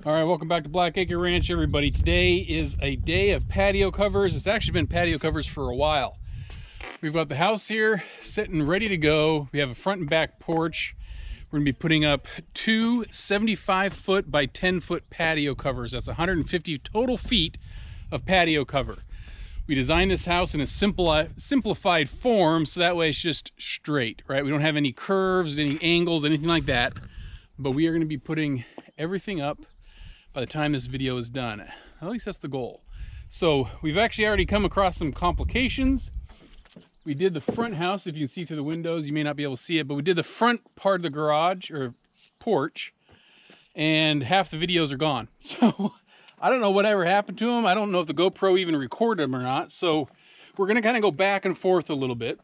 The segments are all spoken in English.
All right, welcome back to Blackacre Ranch, everybody. Today is a day of patio covers. It's actually been patio covers for a while. We've got the house here sitting ready to go. We have a front and back porch. We're gonna be putting up two 75-foot by 10-foot patio covers. That's 150 total feet of patio cover. We designed this house in a simplified form, so that way it's just straight, right? We don't have any curves, any angles, anything like that. But we are gonna be putting everything up by the time this video is done. At least that's the goal. So we've actually already come across some complications. We did the front house. If you can see through the windows, you may not be able to see it, but we did the front part of the garage or porch, and half the videos are gone. So I don't know whatever happened to them. I don't know if the GoPro even recorded them or not. So we're gonna kind of go back and forth a little bit.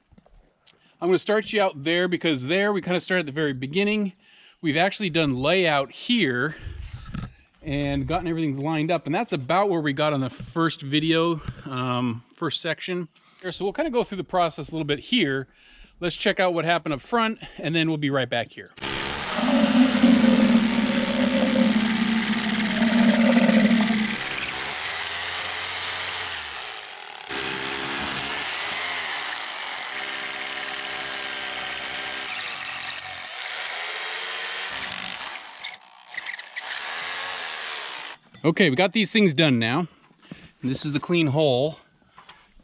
I'm gonna start you out there because there we kind of started at the very beginning. We've actually done layout here and gotten everything lined up, and that's about where we got on the first video, first section. So we'll kind of go through the process a little bit here. Let's check out what happened up front, and then we'll be right back here. Okay, we got these things done now. And this is the clean hole.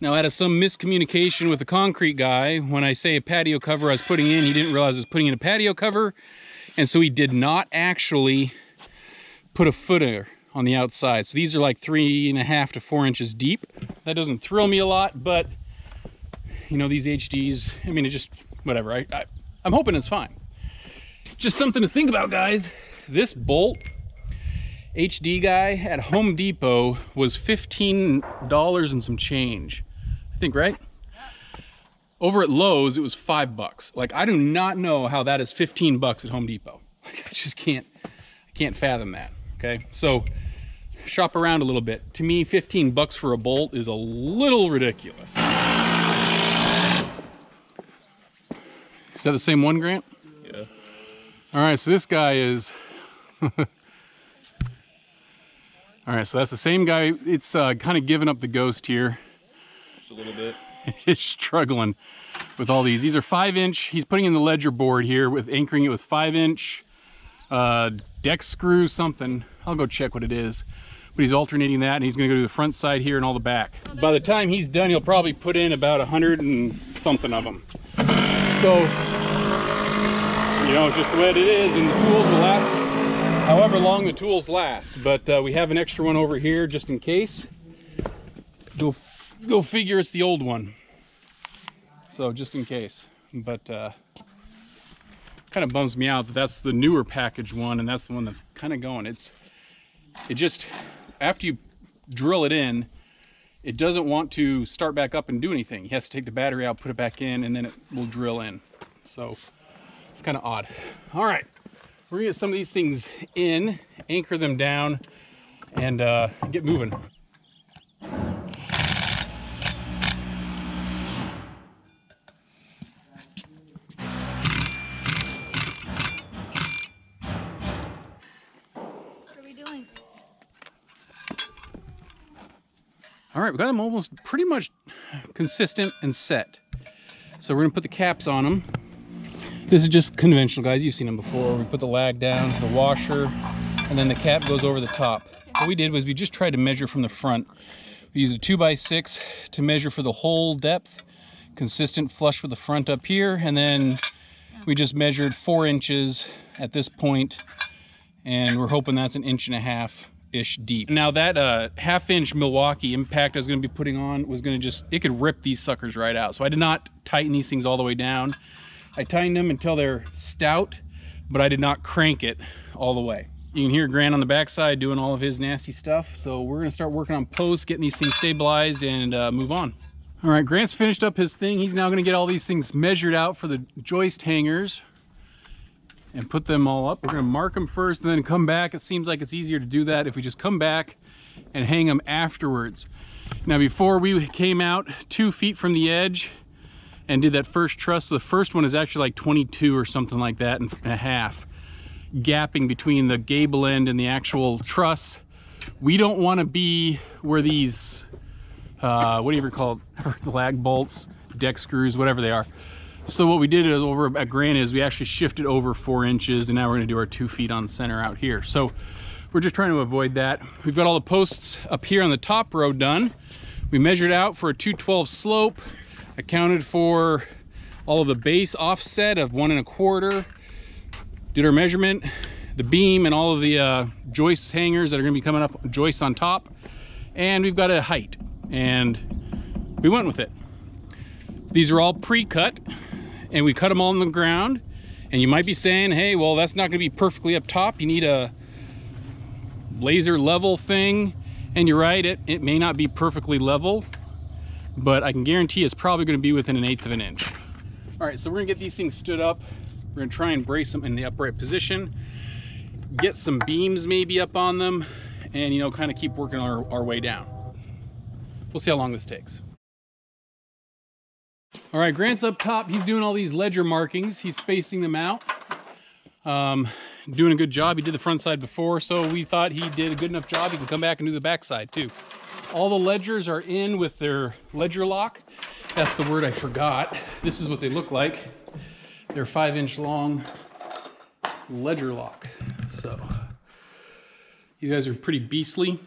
Now, out of some miscommunication with the concrete guy, when I say a patio cover I was putting in, he didn't realize I was putting in a patio cover. And so he did not actually put a footer on the outside. So these are like 3.5 to 4 inches deep. That doesn't thrill me a lot, but you know, these HDs, I mean, it just, whatever. I'm hoping it's fine. Just something to think about, guys. This bolt HD guy at Home Depot was $15 and some change, I think, right? Over at Lowe's it was $5. Like, I do not know how that is 15 bucks at Home Depot. Like, I just can't fathom that. Okay, so shop around a little bit. To me, 15 bucks for a bolt is a little ridiculous. Is that the same one, Grant? Yeah. All right, so this guy is all right, so that's the same guy. It's kind of giving up the ghost here. Just a little bit. He's struggling with all these. These are 5-inch. He's putting in the ledger board here with anchoring it with 5-inch deck screw something. I'll go check what it is. But he's alternating that, and he's gonna go to the front side here and all the back. By the time he's done, he'll probably put in about 100 and something of them. So, you know, it's just the way it is, and the tools will last however long the tools last. But we have an extra one over here just in case. Go figure, it's the old one. So just in case. But kind of bums me out that that's the newer package one, and that's the one that's kind of going. It just, after you drill it in, it doesn't want to start back up and do anything. He has to take the battery out, put it back in, and then it will drill in. So it's kind of odd. All right. We're gonna get some of these things in, anchor them down, and get moving. What are we doing? All right, we got them almost pretty much consistent and set. So we're gonna put the caps on them. This is just conventional, guys. You've seen them before. We put the lag down, the washer, and then the cap goes over the top. What we did was we just tried to measure from the front. We used a 2x6 to measure for the whole depth, consistent flush with the front up here, and then we just measured 4 inches at this point, and we're hoping that's 1.5 inch deep. Now that 1/2 inch Milwaukee impact I was going to be putting on was going to just, it could rip these suckers right out. So I did not tighten these things all the way down. I tightened them until they're stout, but I did not crank it all the way. You can hear Grant on the backside doing all of his nasty stuff. So we're gonna start working on posts, getting these things stabilized, and move on. All right, Grant's finished up his thing. He's now gonna get all these things measured out for the joist hangers and put them all up. We're gonna mark them first and then come back. It seems like it's easier to do that if we just come back and hang them afterwards. Now, before we came out 2 feet from the edge and did that first truss, the first one is actually like 22 or something like that and a half. gapping between the gable end and the actual truss. We don't want to be where these, whatever called, lag bolts, deck screws, whatever they are. So what we did is over at Grant is we actually shifted over 4 inches, and now we're going to do our 2 feet on center out here. So we're just trying to avoid that. We've got all the posts up here on the top row done. We measured out for a 212 slope, accounted for all of the base offset of 1 1/4, did our measurement, the beam and all of the joist hangers that are going to be coming up, joists on top, and we've got a height, and we went with it. These are all pre-cut, and we cut them all on the ground. And you might be saying, hey, well, that's not going to be perfectly up top. You need a laser level thing. And you're right, it may not be perfectly level, but I can guarantee it's probably going to be within 1/8 of an inch. All right, so we're going to get these things stood up. We're going to try and brace them in the upright position, get some beams maybe up on them, and, you know, kind of keep working our way down. We'll see how long this takes. All right, Grant's up top. He's doing all these ledger markings. He's spacing them out. Doing a good job. He did the front side before, so we thought he did a good enough job. He can come back and do the back side too. All the ledgers are in with their ledger lock. That's the word I forgot. This is what they look like. They're 5-inch long ledger lock. So you guys are pretty beastly.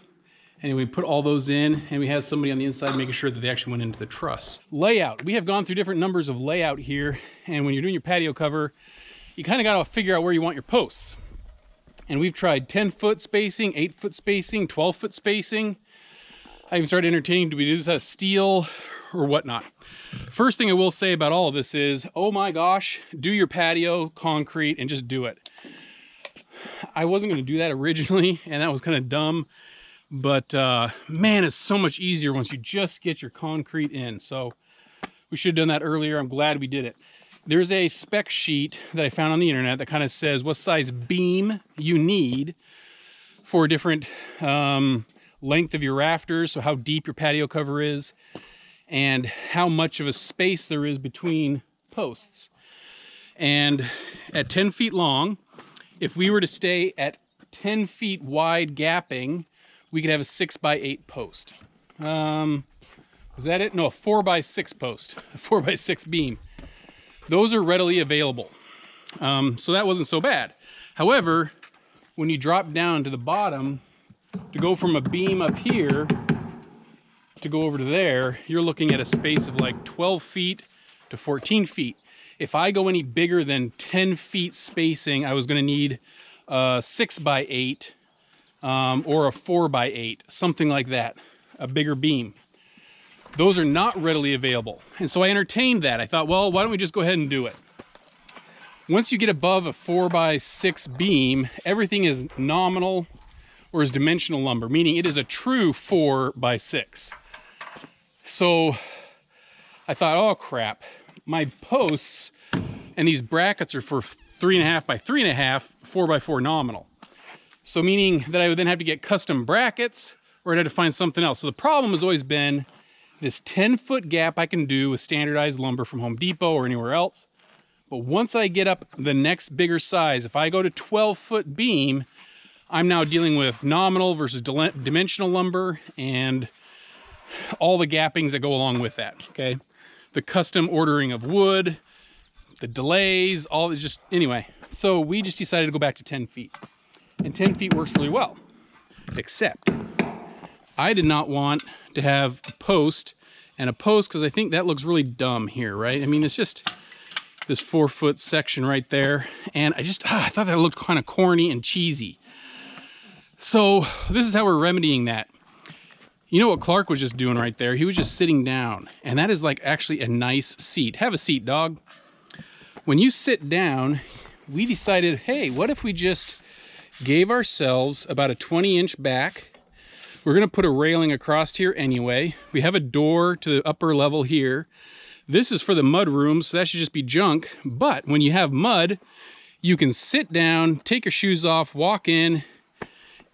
Anyway, we put all those in, and we had somebody on the inside making sure that they actually went into the truss. Layout. We have gone through different numbers of layout here, and when you're doing your patio cover, you kind of got to figure out where you want your posts. And we've tried 10-foot spacing, 8-foot spacing, 12-foot spacing. I even started entertaining, do we do this out of steel or whatnot? First thing I will say about all of this is, oh my gosh, do your patio concrete and just do it. I wasn't going to do that originally, and that was kind of dumb. But man, it's so much easier once you just get your concrete in. So we should have done that earlier. I'm glad we did it. There's a spec sheet that I found on the internet that kind of says what size beam you need for different length of your rafters, so how deep your patio cover is, and how much of a space there is between posts. And at 10 feet long, if we were to stay at 10 feet wide gapping, we could have a 6x8 post. Was that it? No, a 4x6 post, a 4x6 beam. Those are readily available. So that wasn't so bad. However, when you drop down to the bottom, to go from a beam up here to go over to there, you're looking at a space of like 12 feet to 14 feet. If I go any bigger than 10 feet spacing, I was gonna need a 6x8 or a 4x8, something like that, a bigger beam. Those are not readily available. And so I entertained that. I thought, well, why don't we just go ahead and do it? Once you get above a 4x6 beam, everything is nominal or is dimensional lumber, meaning it is a true 4x6. So I thought, oh crap, my posts and these brackets are for 3.5 by 3.5, 4x4 nominal. So meaning that I would then have to get custom brackets, or I'd have to find something else. So the problem has always been this 10-foot gap I can do with standardized lumber from Home Depot or anywhere else. But once I get up the next bigger size, if I go to 12-foot beam, I'm now dealing with nominal versus dimensional lumber and all the gappings that go along with that, okay? The custom ordering of wood, the delays, all just, anyway. So we just decided to go back to 10 feet. And 10 feet works really well, except I did not want to have a post and a post because I think that looks really dumb here, right? I mean, it's just this 4-foot section right there. And I thought that looked kind of corny and cheesy. So this is how we're remedying that. You know what Clark was just doing right there? He was just sitting down, and that is like actually a nice seat. Have a seat, dog. When you sit down, we decided, hey, what if we just gave ourselves about a 20-inch back. We're gonna put a railing across here anyway. We have a door to the upper level here. This is for the mud room, so that should just be junk. But when you have mud, you can sit down, take your shoes off, walk in,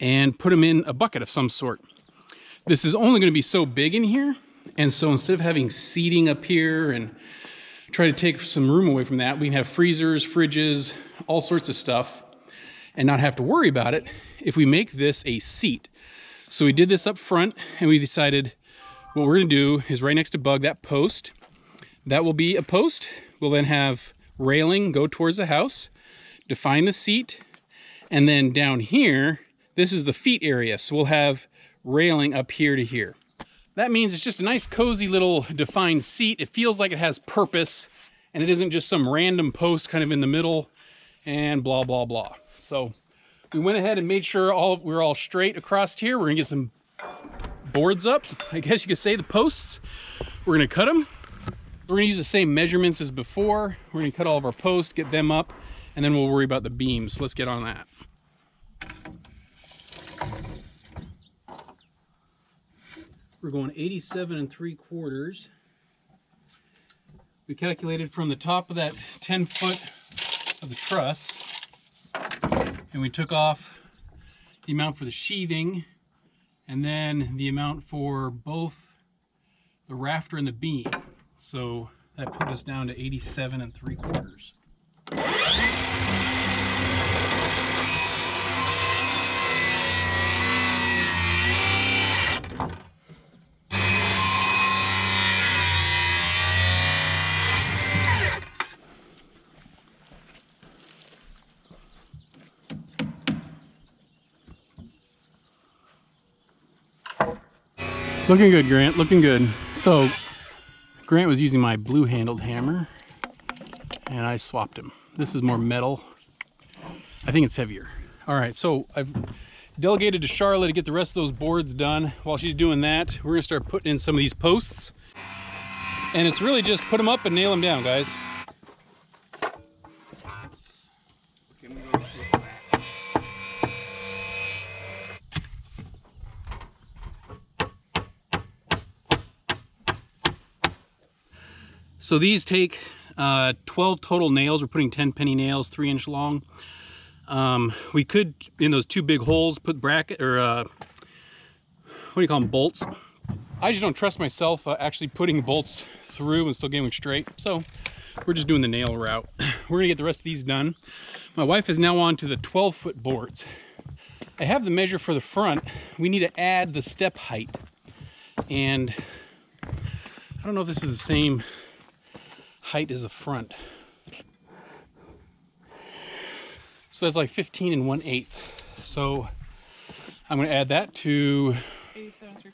and put them in a bucket of some sort. This is only gonna be so big in here, and so instead of having seating up here and try to take some room away from that, we can have freezers, fridges, all sorts of stuff. and not have to worry about it if we make this a seat. So we did this up front, and we decided what we're gonna do is right next to Bug, that post, that will be a post. We'll then have railing go towards the house, define the seat, and then down here, this is the feet area. So we'll have railing up here to here. That means it's just a nice cozy little defined seat. It feels like it has purpose, and it isn't just some random post kind of in the middle and blah, blah, blah. So we went ahead and made sure we're all straight across here. We're gonna get some boards up, I guess you could say, the posts. We're gonna cut them. We're gonna use the same measurements as before. We're gonna cut all of our posts, get them up, and then we'll worry about the beams. Let's get on that. We're going 87 3/4. We calculated from the top of that 10 foot of the truss, and we took off the amount for the sheathing and then the amount for both the rafter and the beam. So that put us down to 87 3/4. Looking good, Grant, looking good. So Grant was using my blue handled hammer and I swapped him. This is more metal. I think it's heavier. All right, so I've delegated to Charlotte to get the rest of those boards done. While she's doing that, we're gonna start putting in some of these posts. And it's really just put them up and nail them down, guys. So these take 12 total nails. We're putting 10 penny nails, 3-inch long. We could, in those two big holes, put bracket, or what do you call them, bolts. I just don't trust myself actually putting bolts through and still getting them straight. So we're just doing the nail route. We're gonna get the rest of these done. My wife is now on to the 12-foot boards. I have the measure for the front. We need to add the step height. And I don't know if this is the same height as the front. So that's like 15 1/8. So I'm going to add that to 87 3/4.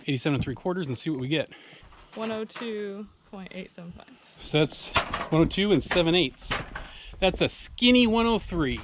87 3/4 and see what we get. 102.875. So that's 102 7/8. That's a skinny 103.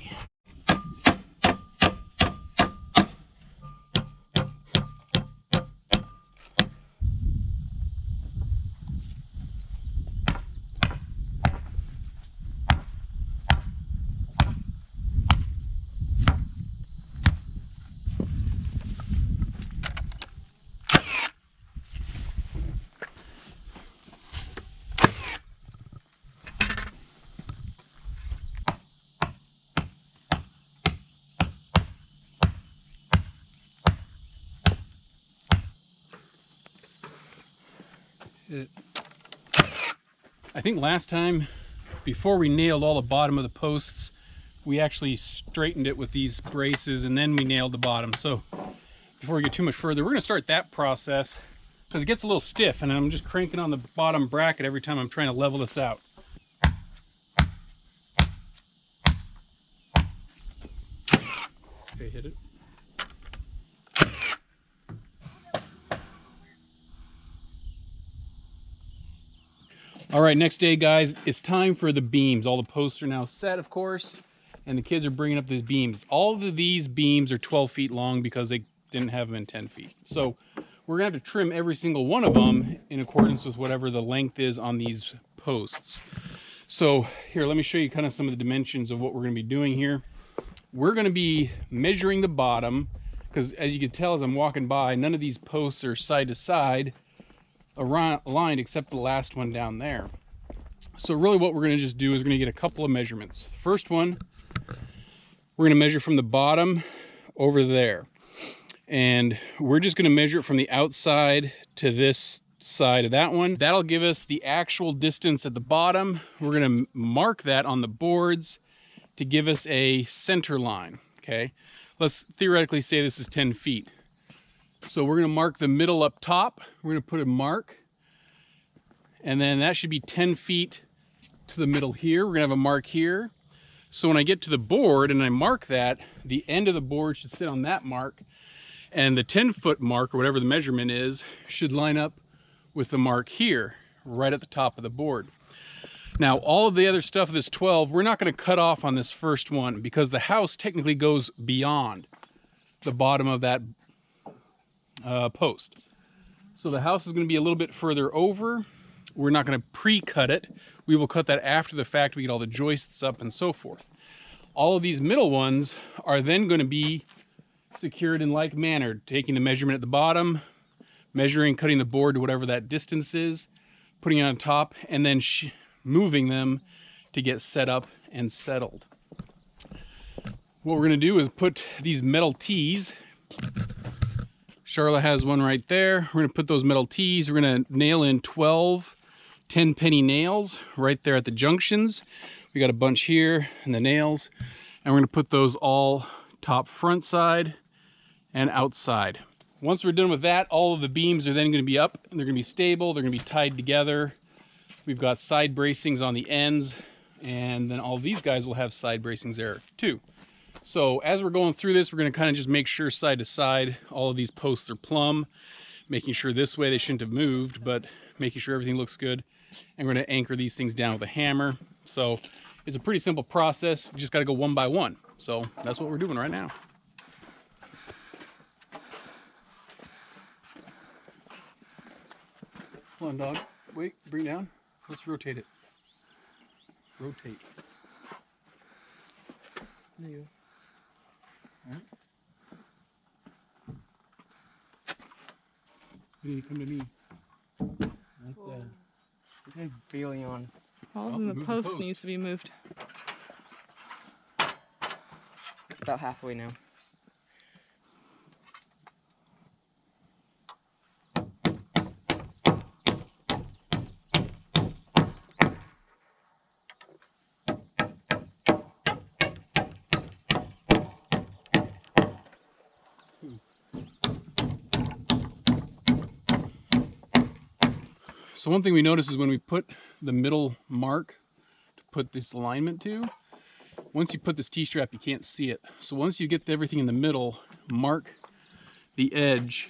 I think last time, before we nailed all the bottom of the posts, we actually straightened it with these braces and then we nailed the bottom. So before we get too much further, we're gonna start that process because it gets a little stiff and I'm just cranking on the bottom bracket every time I'm trying to level this out. Okay, hit it. All right, next day, guys, it's time for the beams. All the posts are now set, of course, and the kids are bringing up the beams. All of these beams are 12 feet long because they didn't have them in 10 feet. So we're gonna have to trim every single one of them in accordance with whatever the length is on these posts. So here, let me show you kind of some of the dimensions of what we're gonna be doing here. We're gonna be measuring the bottom because as you can tell as I'm walking by, none of these posts are side to side aligned except the last one down there. So really what we're going to just do is we're going to get a couple of measurements. First one, we're going to measure from the bottom over there. And we're just going to measure it from the outside to this side of that one. That'll give us the actual distance at the bottom. We're going to mark that on the boards to give us a center line, okay? Let's theoretically say this is 10 feet. So we're gonna mark the middle up top. We're gonna put a mark, and then that should be 10 feet to the middle here. We're gonna have a mark here. So when I get to the board and I mark that, the end of the board should sit on that mark, and the 10-foot mark, or whatever the measurement is, should line up with the mark here, right at the top of the board. Now, all of the other stuff of this 12, we're not gonna cut off on this first one because the house technically goes beyond the bottom of that post. So the house is gonna be a little bit further over. We're not gonna pre-cut it. We will cut that after the fact. We get all the joists up and so forth. All of these middle ones are then gonna be secured in like manner, taking the measurement at the bottom, measuring, cutting the board to whatever that distance is, putting it on top, and then moving them to get set up and settled. What we're gonna do is put these metal tees. Charlotte has one right there. We're gonna put those metal tees. We're gonna nail in 12 10-penny nails right there at the junctions. We got a bunch here and the nails, and we're gonna put those all top front side and outside. Once we're done with that, all of the beams are then gonna be up, and they're gonna be stable, they're gonna be tied together. We've got side bracings on the ends, and then all of these guys will have side bracings there too. So as we're going through this, we're gonna kind of just make sure side to side, all of these posts are plumb, making sure this way they shouldn't have moved, but making sure everything looks good. And we're gonna anchor these things down with a hammer. So it's a pretty simple process. You just gotta go one by one. So that's what we're doing right now. Come on, dog. Wait, bring down. Let's rotate it. Rotate. There you go. All right. You need to come to me. Like that. Okay, barely on. All of the post needs to be moved. About halfway now. So one thing we notice is when we put the middle mark to put this alignment to, once you put this T-strap, you can't see it. So once you get everything in the middle, mark the edge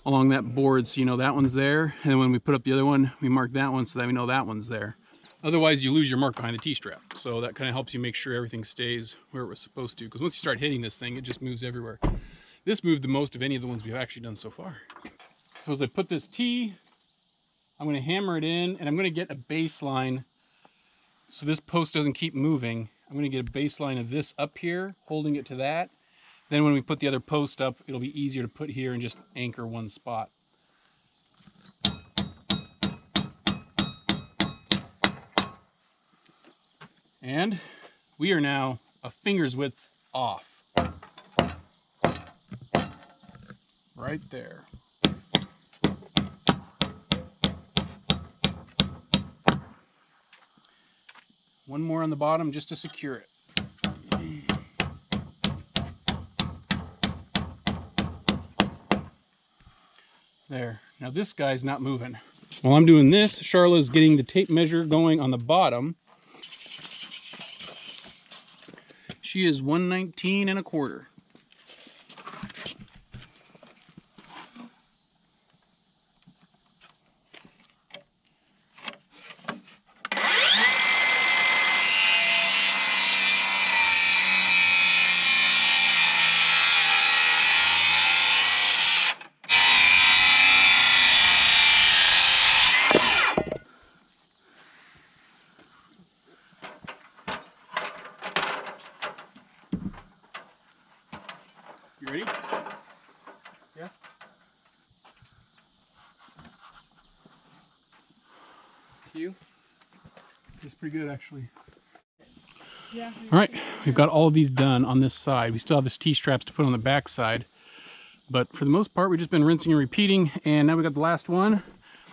along that board so you know that one's there. And then when we put up the other one, we mark that one so that we know that one's there. Otherwise, you lose your mark behind the T-strap. So that kind of helps you make sure everything stays where it was supposed to. Because once you start hitting this thing, it just moves everywhere. This moved the most of any of the ones we've actually done so far. So as I put this T, I'm going to hammer it in, and I'm going to get a baseline so this post doesn't keep moving. I'm going to get a baseline of this up here, holding it to that. Then when we put the other post up, it'll be easier to put here and just anchor one spot. And we are now a finger's width off. Right there. One more on the bottom just to secure it. There. Now this guy's not moving. While I'm doing this, Charlotte's getting the tape measure going on the bottom. She is 119 1/4. You ready? Yeah? You? It's pretty good, actually. Yeah. All right, we've got all of these done on this side. We still have this T-straps to put on the back side. But for the most part, we've just been rinsing and repeating. And now we got the last one.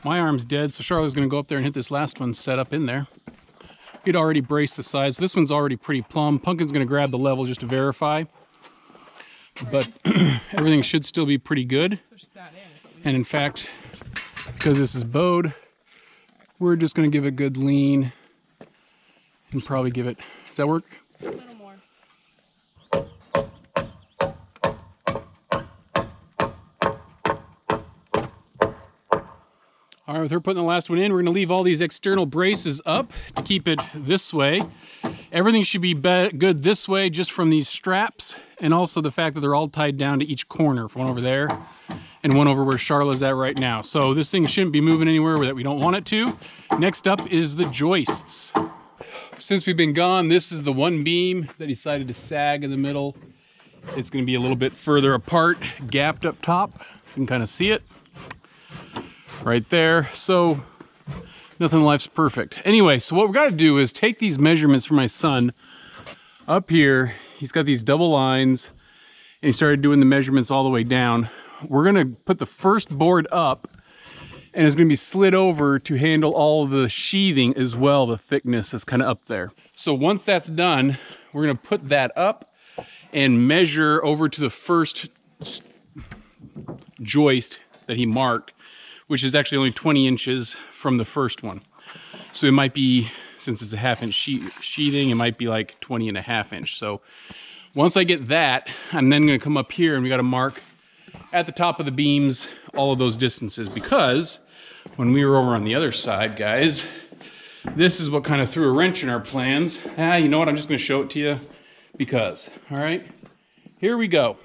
My arm's dead, so Charlotte's going to go up there and hit this last one set up in there. We'd already braced the sides. This one's already pretty plumb. Pumpkin's gonna grab the level just to verify. But everything should still be pretty good. And in fact, because this is bowed, we're just gonna give it a good lean and probably give it, does that work? A little more. All right, with her putting the last one in, we're gonna leave all these external braces up to keep it this way. Everything should be good this way just from these straps, and also the fact that they're all tied down to each corner, one over there and one over where Charlotte's at right now. So this thing shouldn't be moving anywhere that we don't want it to. Next up is the joists. Since we've been gone, this is the one beam that decided to sag in the middle. It's gonna be a little bit further apart, gapped up top. You can kind of see it right there. So nothing in life's perfect. Anyway, so what we're gonna do is take these measurements for my son up here. He's got these double lines and he started doing the measurements all the way down. We're gonna put the first board up and it's gonna be slid over to handle all of the sheathing as well, the thickness that's kind of up there. So once that's done, we're gonna put that up and measure over to the first joist that he marked, which is actually only 20 inches from the first one. So it might be, since it's a 1/2 inch sheathing, it might be like 20.5 inch. So once I get that, I'm then gonna come up here and we gotta mark at the top of the beams all of those distances, because when we were over on the other side, guys, this is what kind of threw a wrench in our plans. You know what, I'm just gonna show it to you because, all right, here we go.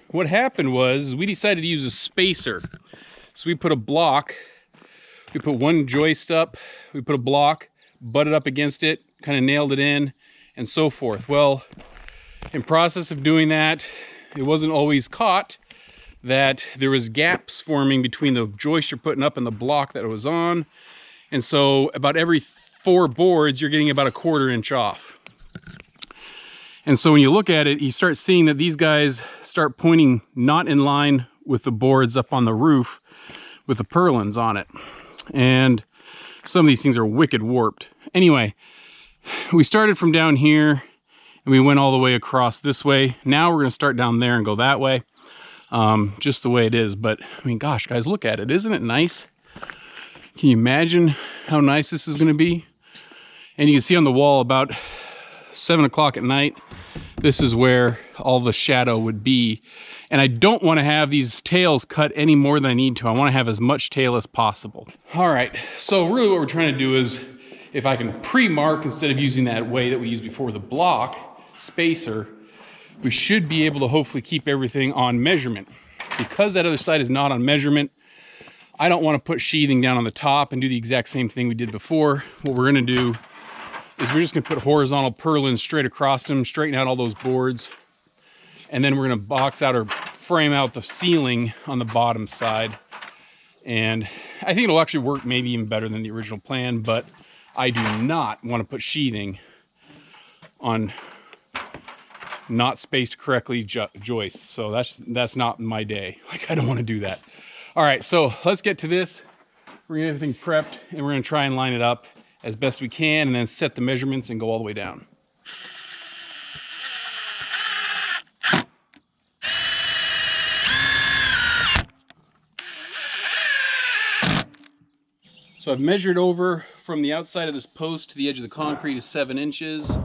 What happened was we decided to use a spacer. So we put a block, we put one joist up, we put a block, butted up against it, kind of nailed it in, and so forth. Well, in process of doing that, it wasn't always caught that there was gaps forming between the joist you're putting up and the block that it was on. And so about every 4 boards, you're getting about a 1/4 inch off. And so when you look at it, you start seeing that these guys start pointing not in line with the boards up on the roof with the purlins on it. And some of these things are wicked warped. Anyway, we started from down here and we went all the way across this way. Now we're gonna start down there and go that way, just the way it is. But I mean, gosh, guys, look at it. Isn't it nice? Can you imagine how nice this is gonna be? And you can see on the wall about 7 o'clock at night, this is where all the shadow would be. And I don't want to have these tails cut any more than I need to. I want to have as much tail as possible. All right, so really what we're trying to do is, if I can pre-mark instead of using that way that we used before with the block spacer, we should be able to hopefully keep everything on measurement. Because that other side is not on measurement, I don't want to put sheathing down on the top and do the exact same thing we did before. What we're going to do is we're just gonna put horizontal purlins straight across them, straighten out all those boards, and then we're gonna box out or frame out the ceiling on the bottom side. And I think it'll actually work maybe even better than the original plan, but I do not want to put sheathing on not spaced correctly joists. So that's not my day. Like, I don't want to do that. All right, so let's get to this. We're gonna get everything prepped and we're gonna try and line it up as best we can and then set the measurements and go all the way down. So I've measured over from the outside of this post to the edge of the concrete is 7 inches.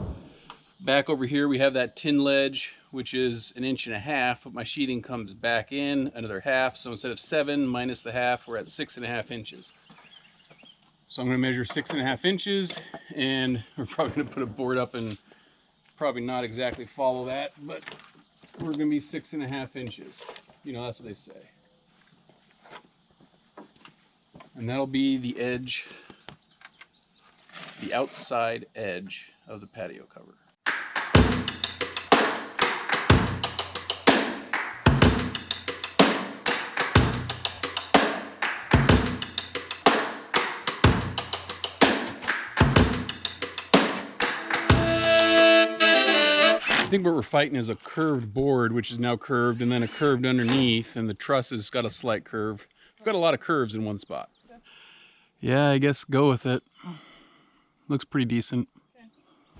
Back over here we have that tin ledge, which is 1.5 inches, but my sheathing comes back in another 1/2. So instead of 7 minus the 1/2, we're at 6.5 inches. So I'm going to measure 6.5 inches, and we're probably going to put a board up and probably not exactly follow that, but we're going to be 6.5 inches. You know, that's what they say. And that'll be the edge, the outside edge of the patio cover. I think what we're fighting is a curved board, which is now curved, and then a curved underneath, and the truss has got a slight curve. We've got a lot of curves in one spot. Yeah, I guess go with it. Looks pretty decent.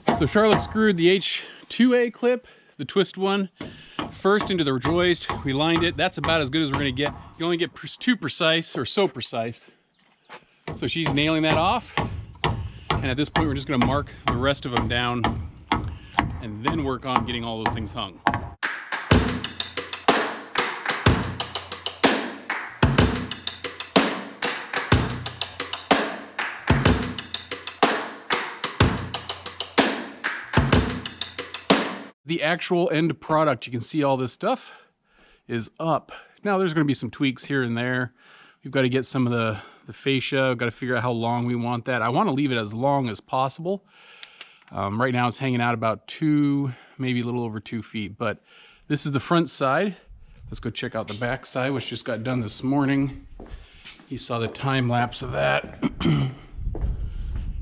Okay. So Charlotte screwed the H2A clip, the twist one, first into the joist. We lined it. That's about as good as we're gonna get. You can only get too precise, or so precise. So she's nailing that off. And at this point, we're just gonna mark the rest of them down and then work on getting all those things hung. The actual end product, you can see all this stuff is up. Now there's gonna be some tweaks here and there. We've got to get some of the fascia. We've got to figure out how long we want that. I want to leave it as long as possible. Right now it's hanging out about 2, maybe a little over 2 feet, but this is the front side. Let's go check out the back side, which just got done this morning. You saw the time lapse of that.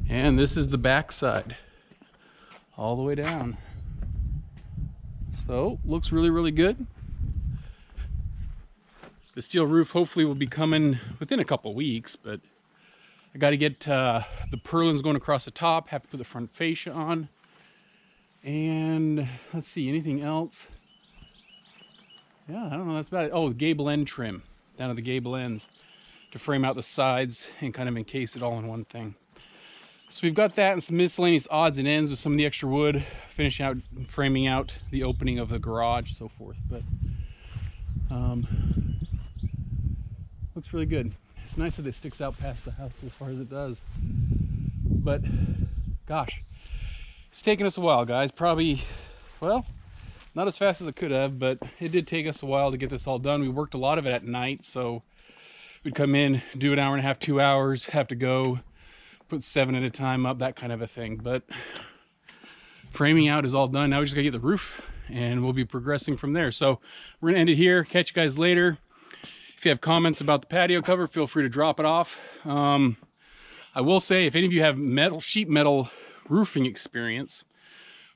And this is the back side, all the way down. So, looks really, really good. The steel roof hopefully will be coming within a couple weeks, but I got to get the purlins going across the top, have to put the front fascia on. And let's see, anything else? Yeah, I don't know, that's about it. Oh, the gable end trim down at the gable ends to frame out the sides and kind of encase it all in one thing. So we've got that and some miscellaneous odds and ends with some of the extra wood, finishing out, framing out the opening of the garage, so forth. But looks really good. It's nice that it sticks out past the house as far as it does. But gosh, it's taken us a while, guys. Probably, well, not as fast as it could have, but it did take us a while to get this all done. We worked a lot of it at night, so we'd come in, do an hour and a half, 2 hours, have to go put 7 at a time up, that kind of a thing. But framing out is all done. Now we just gotta get the roof and we'll be progressing from there. So we're gonna end it here. Catch you guys later. If you have comments about the patio cover, feel free to drop it off. I will say, if any of you have sheet metal roofing experience,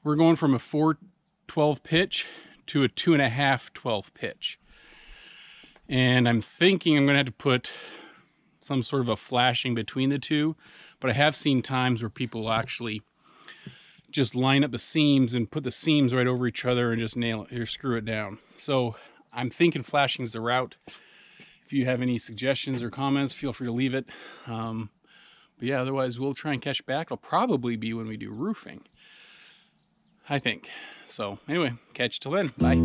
we're going from a 4/12 pitch to a 2.5 12 pitch. And I'm thinking I'm gonna have to put some sort of a flashing between the two, but I have seen times where people will actually just line up the seams and put the seams right over each other and just nail it or screw it down. So I'm thinking flashing is the route. If you have any suggestions or comments, feel free to leave it. But yeah, otherwise we'll try and catch back. It'll probably be when we do roofing, I think. So anyway, catch you till then. Bye.